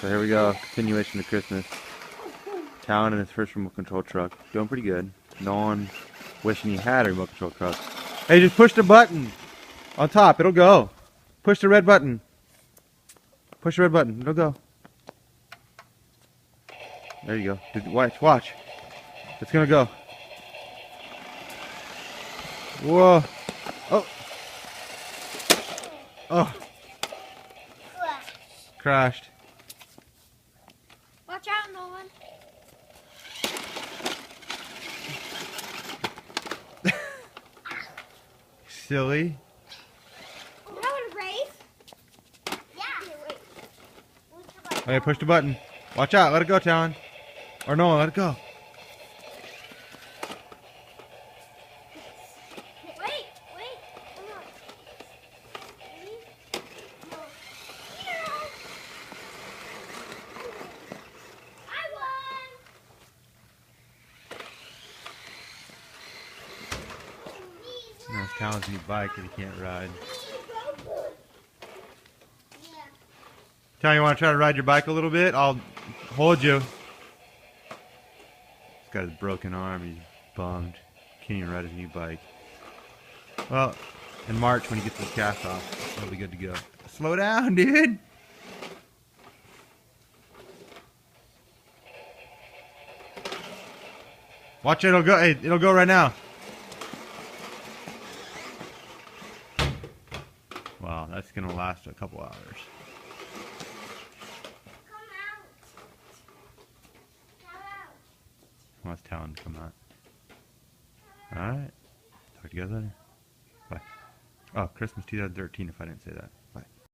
So here we go, continuation of Christmas. Talon in his first remote control truck, doing pretty good. Nolan wishing he had a remote control truck. Hey, just push the button on top, it'll go. Push the red button. Push the red button, it'll go. There you go. Watch. It's gonna go. Whoa. Oh. Oh. Crashed. Watch out, Nolan. Silly. That was a race? Yeah. Okay, push the button. Watch out, let it go, Talon. Or no, let it go. Wait. Come on. I won. That's Talon's new bike that he can't ride. Talon, you want to try to ride your bike a little bit? I'll hold you. He's got his broken arm. He's bummed. Can't even ride his new bike. Well, in March when he gets his cast off, he'll be good to go. Slow down, dude. Watch it. It'll go. Hey, it'll go right now. Wow, that's gonna last a couple hours. Wants Talon to come out. Alright. Talk to you guys later. Bye. Oh, Christmas 2013 if I didn't say that.